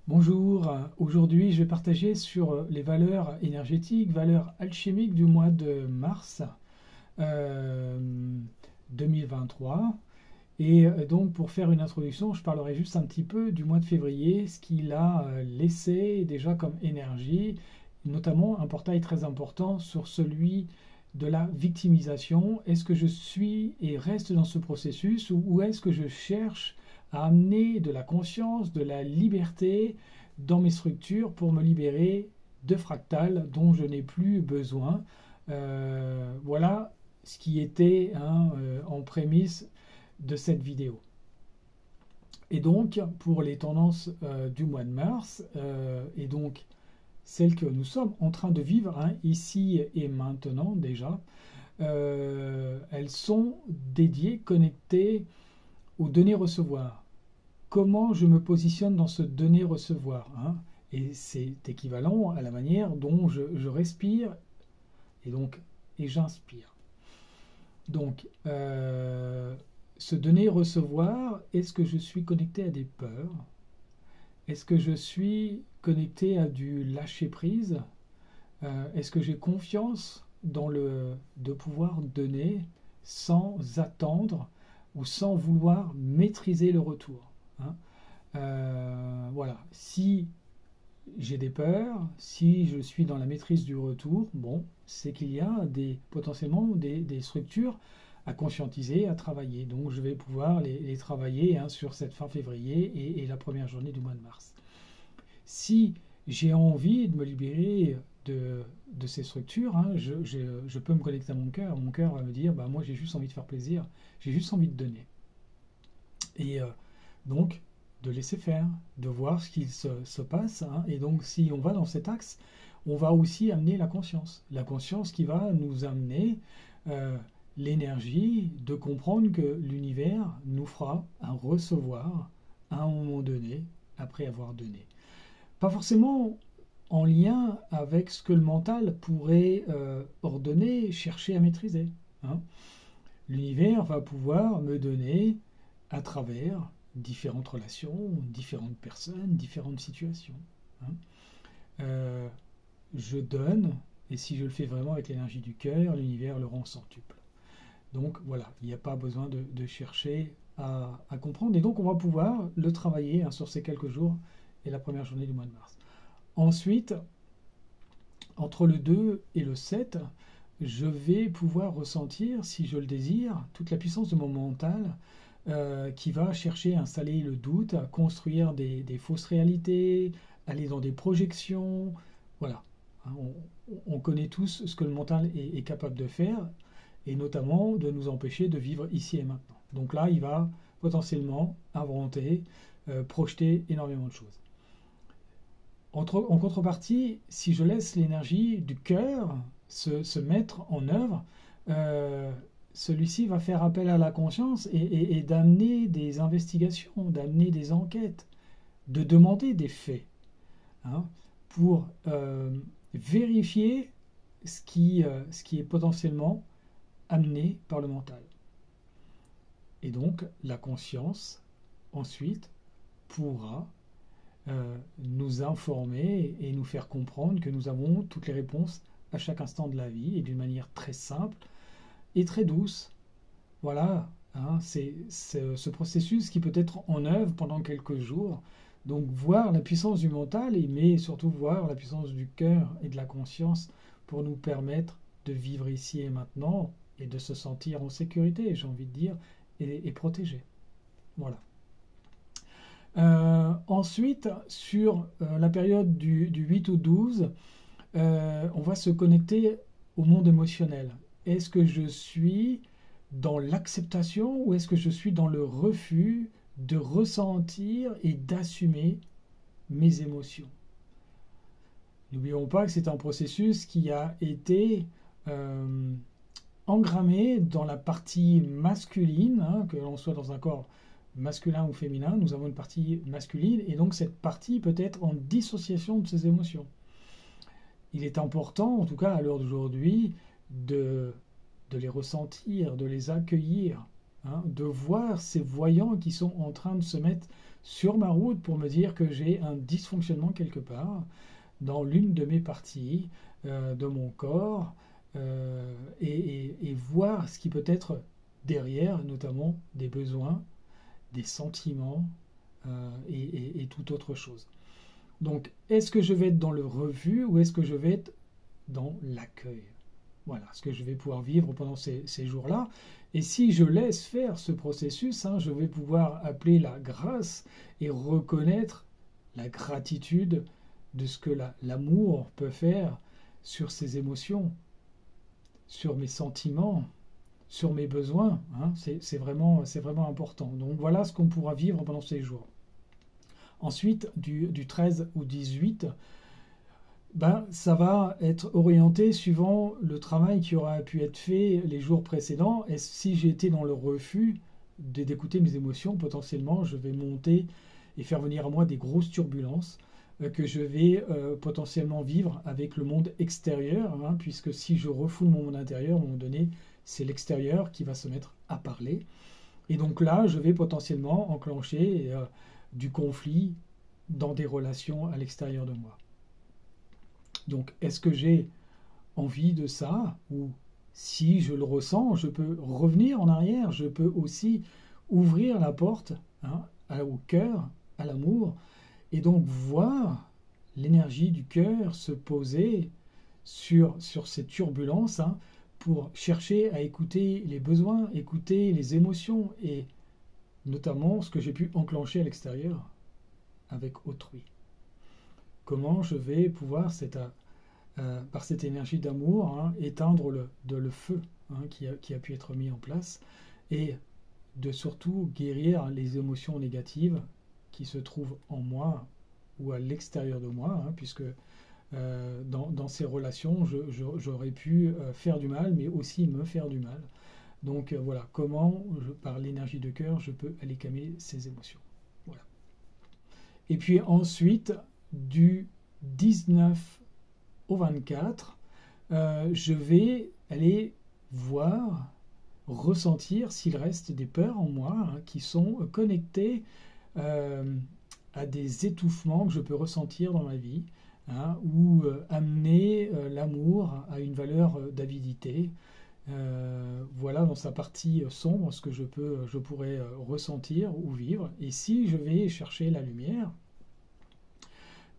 Bonjour, aujourd'hui je vais partager sur les valeurs énergétiques, valeurs alchimiques du mois de mars 2023. Et donc pour faire une introduction, je parlerai juste un petit peu du mois de février, ce qu'il a laissé déjà comme énergie, notamment un portail très important sur celui de la victimisation. Est-ce que je suis et reste dans ce processus ou est-ce que je cherche à amener de la conscience, de la liberté dans mes structures pour me libérer de fractales dont je n'ai plus besoin. Voilà ce qui était en prémisse de cette vidéo. Et donc, pour les tendances du mois de mars, et donc celles que nous sommes en train de vivre ici et maintenant déjà, elles sont dédiées, connectées au donner-recevoir. Comment je me positionne dans ce donner-recevoir et c'est équivalent à la manière dont je respire et j'inspire. Donc, ce donner-recevoir, est-ce que je suis connecté à des peurs? Est-ce que je suis connecté à du lâcher-prise? Est-ce que j'ai confiance dans de pouvoir donner sans attendre ou sans vouloir maîtriser le retour? Voilà, si j'ai des peurs, si je suis dans la maîtrise du retour, bon, c'est qu'il y a potentiellement des structures à conscientiser, à travailler. Donc je vais pouvoir les travailler sur cette fin février et la première journée du mois de mars. Si j'ai envie de me libérer de ces structures, je peux me connecter à mon cœur. Mon cœur va me dire, moi j'ai juste envie de faire plaisir, j'ai juste envie de donner. Et donc, de laisser faire, de voir ce qui se passe. Et donc, si on va dans cet axe, on va aussi amener la conscience. La conscience qui va nous amener l'énergie de comprendre que l'univers nous fera un recevoir à un moment donné, après avoir donné. Pas forcément en lien avec ce que le mental pourrait ordonner, chercher à maîtriser. L'univers va pouvoir me donner à travers différentes relations, différentes personnes, différentes situations. Je donne, et si je le fais vraiment avec l'énergie du cœur, l'univers le rend centuple. Donc voilà, il n'y a pas besoin de chercher à comprendre, et donc on va pouvoir le travailler sur ces quelques jours et la première journée du mois de mars. Ensuite, entre le 2 et le 7, je vais pouvoir ressentir, si je le désire, toute la puissance de mon mental qui va chercher à installer le doute, à construire des fausses réalités, aller dans des projections. Voilà. On connaît tous ce que le mental est capable de faire, et notamment de nous empêcher de vivre ici et maintenant. Donc là, il va potentiellement inventer, projeter énormément de choses. En contrepartie, si je laisse l'énergie du cœur se mettre en œuvre, celui-ci va faire appel à la conscience et d'amener des investigations, d'amener des enquêtes, de demander des faits pour vérifier ce qui est potentiellement amené par le mental. Et donc la conscience ensuite pourra nous informer et nous faire comprendre que nous avons toutes les réponses à chaque instant de la vie et d'une manière très simple et très douce. Voilà, c'est ce processus qui peut être en œuvre pendant quelques jours. Donc voir la puissance du mental, mais surtout voir la puissance du cœur et de la conscience pour nous permettre de vivre ici et maintenant et de se sentir en sécurité, j'ai envie de dire, et protégé. Voilà. Ensuite, sur la période du 8 au 12, on va se connecter au monde émotionnel. Est-ce que je suis dans l'acceptation ou est-ce que je suis dans le refus de ressentir et d'assumer mes émotions? N'oublions pas que c'est un processus qui a été engrammé dans la partie masculine, que l'on soit dans un corps masculin ou féminin, nous avons une partie masculine, et donc cette partie peut être en dissociation de ses émotions. Il est important, en tout cas à l'heure d'aujourd'hui, de de les ressentir, de les accueillir, hein, de voir ces voyants qui sont en train de se mettre sur ma route pour me dire que j'ai un dysfonctionnement quelque part dans l'une de mes parties de mon corps, et voir ce qui peut être derrière, notamment des besoins, des sentiments et toute autre chose. Donc, est-ce que je vais être dans le refus ou est-ce que je vais être dans l'accueil? Voilà ce que je vais pouvoir vivre pendant ces jours-là. Et si je laisse faire ce processus, hein, je vais pouvoir appeler la grâce et reconnaître la gratitude de ce que l'amour peut faire sur ces émotions, sur mes sentiments, sur mes besoins. Hein. C'est vraiment important. Donc voilà ce qu'on pourra vivre pendant ces jours. Ensuite, du 13 au 18, ben, ça va être orienté suivant le travail qui aura pu être fait les jours précédents. Et si j'ai été dans le refus d'écouter mes émotions, potentiellement, je vais monter et faire venir à moi des grosses turbulences que je vais potentiellement vivre avec le monde extérieur, hein, puisque si je refoule mon monde intérieur, à un moment donné, c'est l'extérieur qui va se mettre à parler. Et donc là, je vais potentiellement enclencher du conflit dans des relations à l'extérieur de moi. Donc, est-ce que j'ai envie de ça? Ou si je le ressens, je peux revenir en arrière, je peux aussi ouvrir la porte, hein, au cœur, à l'amour, et donc voir l'énergie du cœur se poser sur ces turbulences, hein, pour chercher à écouter les besoins, écouter les émotions, et notamment ce que j'ai pu enclencher à l'extérieur avec autrui. Comment je vais pouvoir, par cette énergie d'amour, hein, éteindre le feu, hein, qui a pu être mis en place, et de surtout guérir les émotions négatives qui se trouvent en moi ou à l'extérieur de moi, hein, puisque dans ces relations, j'aurais pu faire du mal, mais aussi me faire du mal. Donc voilà, comment, par l'énergie de cœur, je peux aller calmer ces émotions. Voilà. Et puis ensuite, du 19 au 24, je vais aller voir, ressentir s'il reste des peurs en moi, hein, qui sont connectées à des étouffements que je peux ressentir dans ma vie, hein, ou amener l'amour à une valeur d'avidité. Voilà dans sa partie sombre ce que je pourrais ressentir ou vivre. Et si je vais chercher la lumière,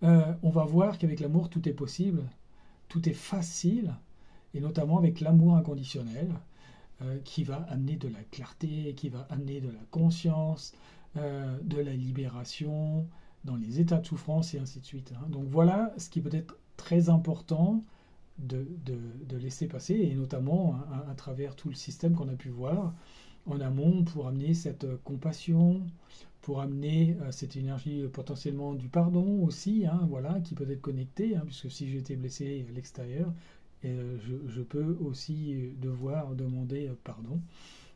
on va voir qu'avec l'amour tout est possible, tout est facile, et notamment avec l'amour inconditionnel, qui va amener de la clarté, qui va amener de la conscience, de la libération dans les états de souffrance et ainsi de suite. Hein. Donc voilà ce qui peut être très important de laisser passer, et notamment, hein, à travers tout le système qu'on a pu voir en amont pour amener cette compassion, pour amener cette énergie potentiellement du pardon aussi, hein, voilà, qui peut être connectée, hein, puisque si j'ai été blessé à l'extérieur, je peux aussi devoir demander pardon.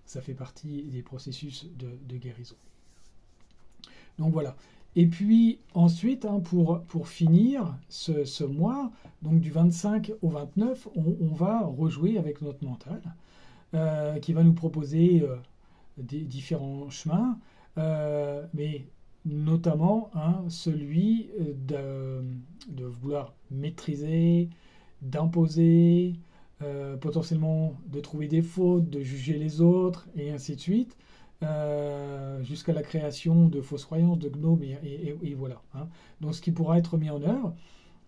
Ça fait partie des processus de guérison. Donc voilà. Et puis ensuite, hein, pour finir ce mois, donc du 25 au 29, on va rejouer avec notre mental, qui va nous proposer des différents chemins, mais notamment, hein, celui de vouloir maîtriser, d'imposer, potentiellement de trouver des fautes, de juger les autres, et ainsi de suite, jusqu'à la création de fausses croyances, de gnomes, et voilà. Hein. Donc ce qui pourra être mis en œuvre.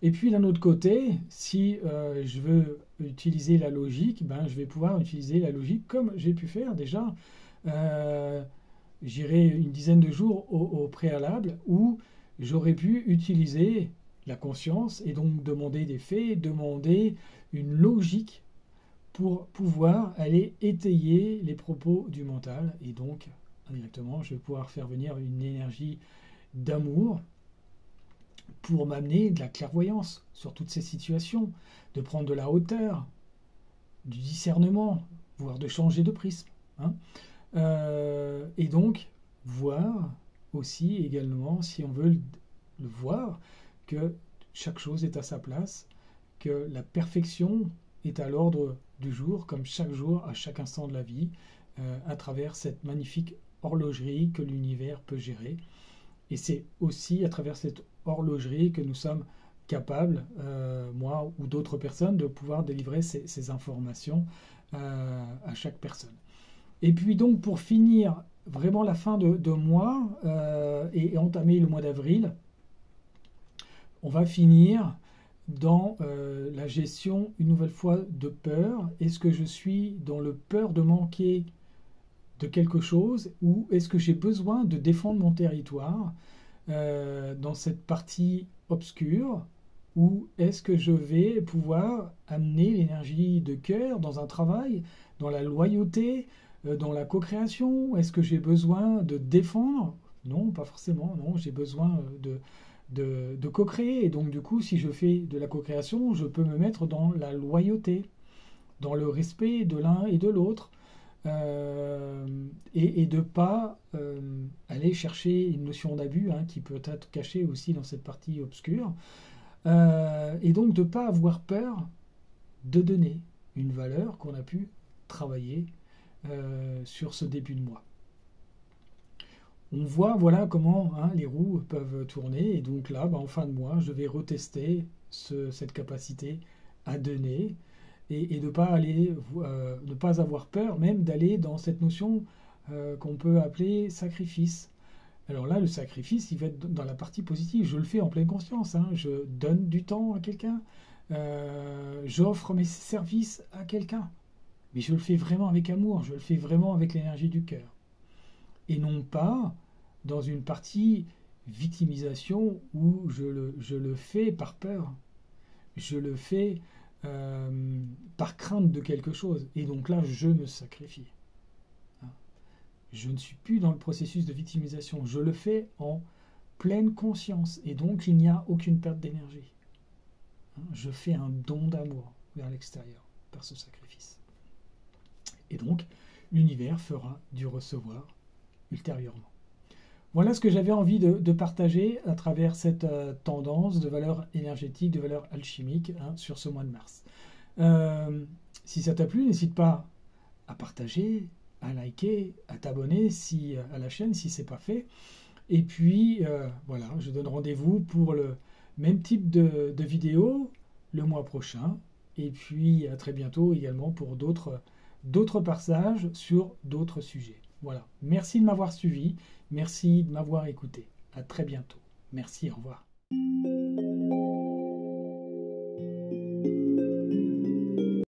Et puis d'un autre côté, si je veux utiliser la logique, ben, je vais pouvoir utiliser la logique comme j'ai pu faire déjà. J'irai une dizaine de jours au préalable où j'aurais pu utiliser la conscience et donc demander des faits, demander une logique pour pouvoir aller étayer les propos du mental. Et donc, indirectement, je vais pouvoir faire venir une énergie d'amour pour m'amener de la clairvoyance sur toutes ces situations, de prendre de la hauteur, du discernement, voire de changer de prisme. Hein. Et donc, voir aussi également, si on veut le voir, que chaque chose est à sa place, que la perfection est à l'ordre du jour, comme chaque jour, à chaque instant de la vie, à travers cette magnifique horlogerie que l'univers peut gérer. Et c'est aussi à travers cette horlogerie que nous sommes capables, moi ou d'autres personnes, de pouvoir délivrer ces informations à chaque personne. Et puis donc pour finir vraiment la fin de mois et entamer le mois d'avril, on va finir dans la gestion une nouvelle fois de peur. Est-ce que je suis dans le peur de manquer de quelque chose ou est-ce que j'ai besoin de défendre mon territoire dans cette partie obscure, ou est-ce que je vais pouvoir amener l'énergie de cœur dans un travail, dans la loyauté, dans la co-création? Est-ce que j'ai besoin de défendre? Non, pas forcément, non, j'ai besoin de co-créer. Et donc du coup, si je fais de la co-création, je peux me mettre dans la loyauté, dans le respect de l'un et de l'autre. Et de ne pas aller chercher une notion d'abus qui peut être cachée aussi dans cette partie obscure. Et donc de ne pas avoir peur de donner une valeur qu'on a pu travailler sur ce début de mois. On voit voilà comment les roues peuvent tourner. Et donc là, en fin de mois, je vais retester cette capacité à donner. Et de ne pas avoir peur même d'aller dans cette notion qu'on peut appeler sacrifice. Alors là, le sacrifice, il va être dans la partie positive. Je le fais en pleine conscience. Je donne du temps à quelqu'un. J'offre mes services à quelqu'un. Mais je le fais vraiment avec amour. Je le fais vraiment avec l'énergie du cœur. Et non pas dans une partie victimisation où je le fais par peur. Je le fais par crainte de quelque chose. Et donc là, je me sacrifie. Je ne suis plus dans le processus de victimisation. Je le fais en pleine conscience. Et donc, il n'y a aucune perte d'énergie. Je fais un don d'amour vers l'extérieur par ce sacrifice. Et donc, l'univers fera du recevoir ultérieurement. Voilà ce que j'avais envie de partager à travers cette tendance de valeur énergétique, de valeur alchimique sur ce mois de mars. Si ça t'a plu, n'hésite pas à partager, à liker, à t'abonner à la chaîne si ce n'est pas fait. Et puis, voilà, je donne rendez-vous pour le même type de vidéo le mois prochain. Et puis, à très bientôt également pour d'autres passages sur d'autres sujets. Voilà, merci de m'avoir suivi, merci de m'avoir écouté. À très bientôt. Merci, au revoir.